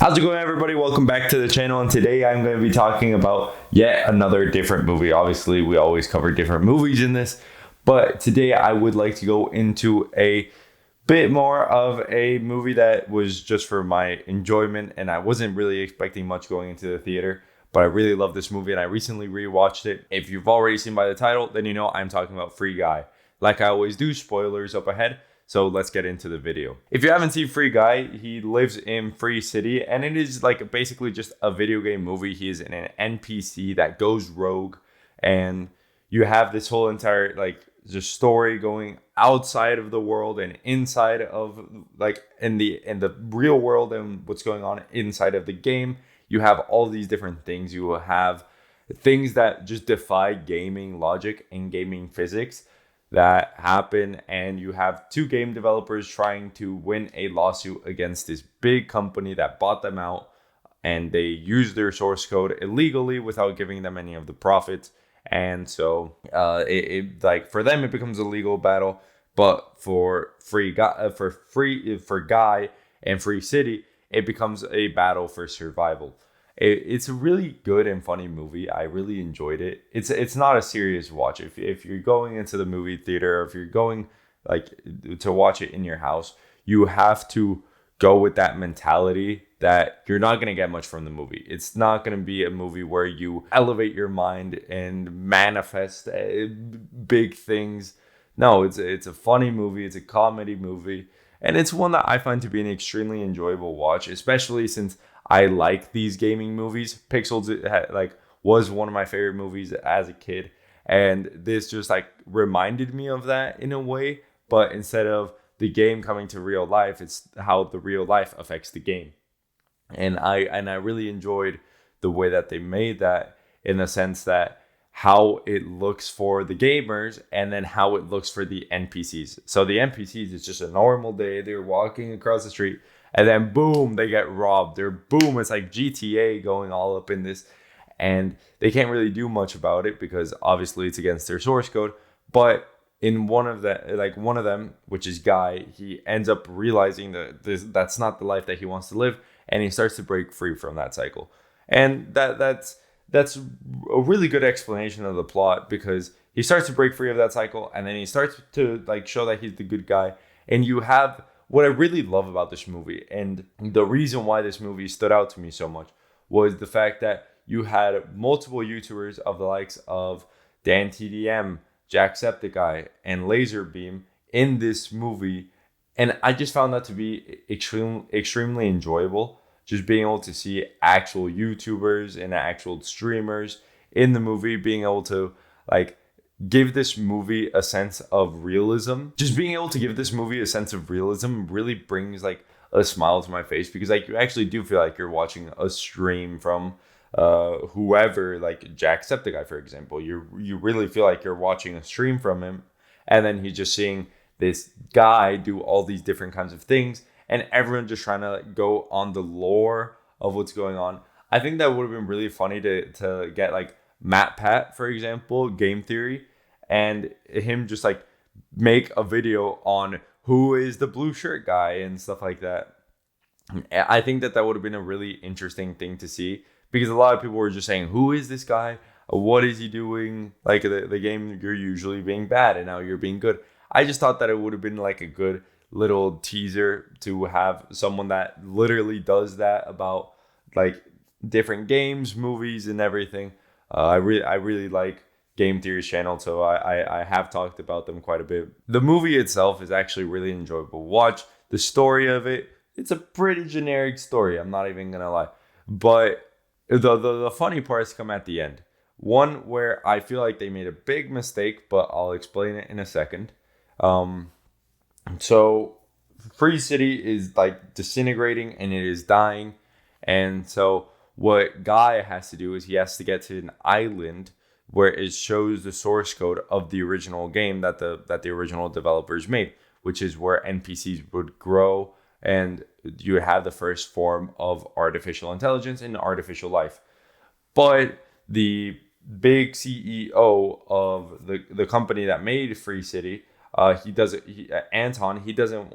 How's it going, everybody? Welcome back to the channel, and today I'm going to be talking about yet another different movie. Obviously, we always cover different movies in this, but today I would like to go into a bit more of a movie that was just for my enjoyment, and I wasn't really expecting much going into the theater, but I really love this movie, and I recently rewatched it. If you've already seen by the title, then you know I'm talking about Free Guy. Like I always do, spoilers up ahead. So let's get into the video. If you haven't seen Free Guy, he lives in Free City, and it is like basically just a video game movie. He is an NPC that goes rogue, and you have this whole entire just story going outside of the world and inside of in the real world and what's going on inside of the game. You have all these different things. You will have things that just defy gaming logic and gaming physics that happen, and you have two game developers trying to win a lawsuit against this big company that bought them out, and they use their source code illegally without giving them any of the profits. And so for them it becomes a legal battle, but for Guy and Free City it becomes a battle for survival. It's a really good and funny movie. I really enjoyed it. It's not a serious watch. If you're going into the movie theater, or if you're going to watch it in your house, you have to go with that mentality that you're not going to get much from the movie. It's not going to be a movie where you elevate your mind and manifest big things. No, it's a funny movie. It's a comedy movie. And it's one that I find to be an extremely enjoyable watch, especially since I like these gaming movies. Pixels was one of my favorite movies as a kid, and this just reminded me of that in a way. But instead of the game coming to real life, it's how the real life affects the game. And I really enjoyed the way that they made that, in the sense that how it looks for the gamers and then how it looks for the NPCs. So the NPCs is just a normal day. They're walking across the street, and then boom, they get robbed. Or boom, it's like GTA going all up in this. And they can't really do much about it because obviously it's against their source code. But in one of them, which is Guy, he ends up realizing that that's not the life that he wants to live, and he starts to break free from that cycle. And that's a really good explanation of the plot, because he starts to break free of that cycle, and then he starts to show that he's the good guy. And you have what I really love about this movie, and the reason why this movie stood out to me so much, was the fact that you had multiple YouTubers of the likes of DanTDM, Jacksepticeye, and Laserbeam in this movie. And I just found that to be extremely enjoyable. Just being able to see actual YouTubers and actual streamers in the movie, being able to give this movie a sense of realism. Just being able to give this movie a sense of realism really brings a smile to my face, because you actually do feel like you're watching a stream from whoever, like Jacksepticeye, for example. You really feel like you're watching a stream from him, and then he's just seeing this guy do all these different kinds of things, and everyone just trying to go on the lore of what's going on. I think that would have been really funny to get MatPat, for example, Game Theory, and him just make a video on who is the blue shirt guy and stuff like that. I think that would have been a really interesting thing to see, because a lot of people were just saying, who is this guy? What is he doing? The game, you're usually being bad and now you're being good. I just thought that it would have been a good little teaser to have someone that literally does that about different games, movies, and everything. I really like Game Theory's channel, so I have talked about them quite a bit. The movie itself is actually really enjoyable to watch. The story of it, it's a pretty generic story, I'm not even gonna lie. But the funny parts come at the end. One where I feel like they made a big mistake, but I'll explain it in a second. So Free City is disintegrating and it is dying. And so what Guy has to do is he has to get to an island where it shows the source code of the original game that the original developers made, which is where NPCs would grow, and you would have the first form of artificial intelligence and artificial life. But the big CEO of the company that made Free City, Antoine, he doesn't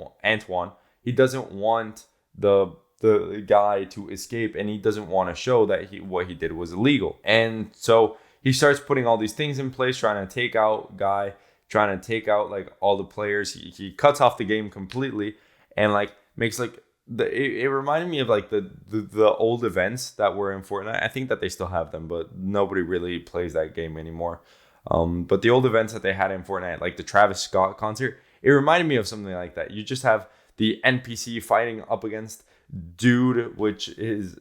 want the the guy to escape, and he doesn't want to show that what he did was illegal. And so he starts putting all these things in place, trying to take out Guy, trying to take out like all the players. He cuts off the game completely, and like makes like it reminded me of like the old events that were in Fortnite. I think that they still have them, but nobody really plays that game anymore. But the old events that they had in Fortnite, like the Travis Scott concert, it reminded me of something like that. You just have the NPC fighting up against Dude, which is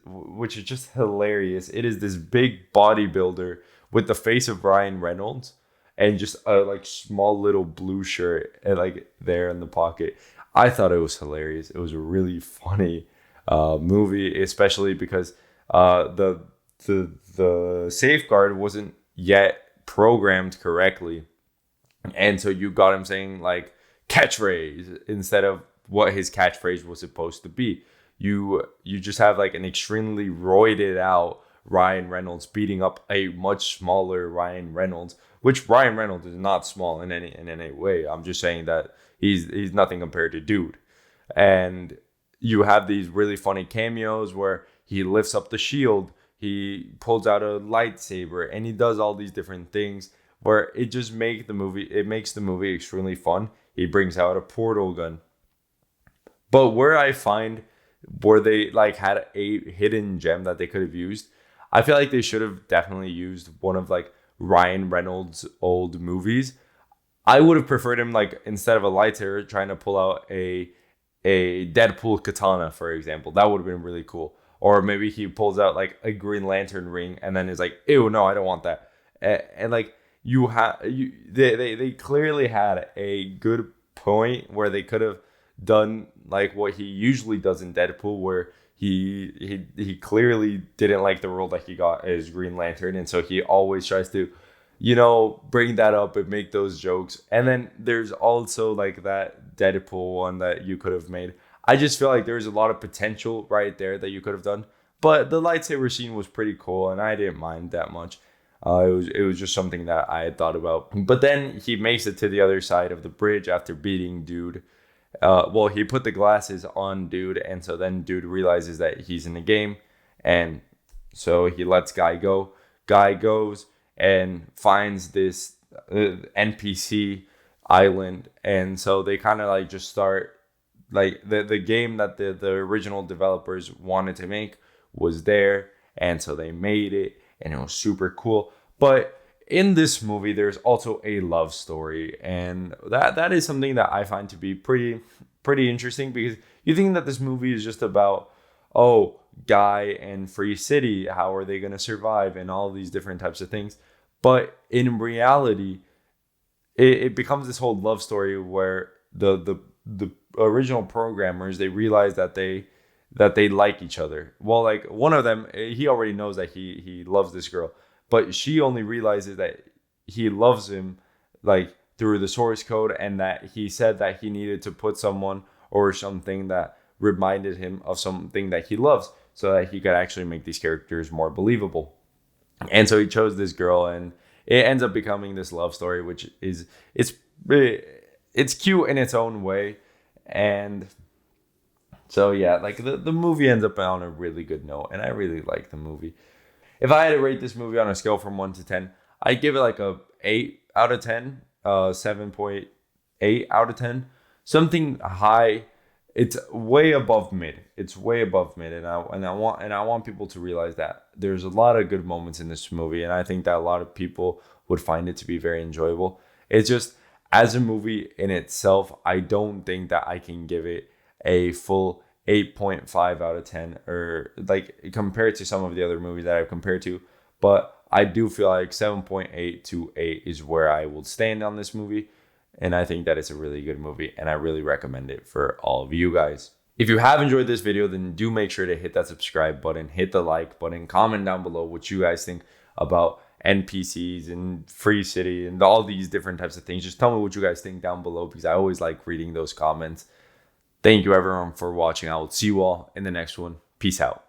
just hilarious. It is this big bodybuilder with the face of Ryan Reynolds and just a like small little blue shirt and like there in the pocket. I thought it was hilarious. It was a really funny movie, especially because the safeguard wasn't yet programmed correctly, and so you got him saying like catchphrase instead of what his catchphrase was supposed to be. You just have like an extremely roided out Ryan Reynolds beating up a much smaller Ryan Reynolds, which Ryan Reynolds is not small in any way. I'm just saying that he's nothing compared to Dude. And you have these really funny cameos where he lifts up the shield, he pulls out a lightsaber, and he does all these different things where it just makes the movie extremely fun. He brings out a portal gun. But where they like had a hidden gem that they could have used, I feel like they should have definitely used one of like Ryan Reynolds' old movies. I would have preferred him like instead of a lightsaber trying to pull out a Deadpool katana, for example. That would have been really cool. Or maybe he pulls out like a Green Lantern ring and then is like, ew, no, I don't want that. And like they clearly had a good point where they could have done like what he usually does in Deadpool, where he clearly didn't like the role that he got as Green Lantern, and so he always tries to, bring that up and make those jokes. And then there's also like that Deadpool one that you could have made. I just feel like there's a lot of potential right there that you could have done. But the lightsaber scene was pretty cool, and I didn't mind that much. It was just something that I had thought about. But then he makes it to the other side of the bridge after beating Dude. He put the glasses on Dude, and so then Dude realizes that he's in the game, and so he lets Guy go. Guy goes and finds this NPC island, and so they kind of like just start like the game that the original developers wanted to make was there, and so they made it, and it was super cool. But in this movie, there's also a love story, and that is something that I find to be pretty interesting, because you think that this movie is just about, Guy and Free City, how are they going to survive, and all these different types of things. But in reality, it becomes this whole love story where the original programmers, they realize that they like each other. Well, like one of them, he already knows that he loves this girl, but she only realizes that he loves him like through the source code, and that he said that he needed to put someone or something that reminded him of something that he loves, so that he could actually make these characters more believable. And so he chose this girl, and it ends up becoming this love story, which is it's cute in its own way. And so yeah, like the movie ends up on a really good note, and I really like the movie. If I had to rate this movie on a scale from 1 to 10, I'd give it like a 8 out of 10, 7.8 out of 10, something high. It's way above mid. And I want people to realize that there's a lot of good moments in this movie, and I think that a lot of people would find it to be very enjoyable. It's just, as a movie in itself, I don't think that I can give it a full 8.5 out of 10, or like compared to some of the other movies that I've compared to. But I do feel like 7.8 to 8 is where I will stand on this movie. And I think that it's a really good movie, and I really recommend it for all of you guys. If you have enjoyed this video, then do make sure to hit that subscribe button, hit the like button, comment down below what you guys think about NPCs and Free City and all these different types of things. Just tell me what you guys think down below, because I always like reading those comments. Thank you everyone for watching. I will see you all in the next one. Peace out.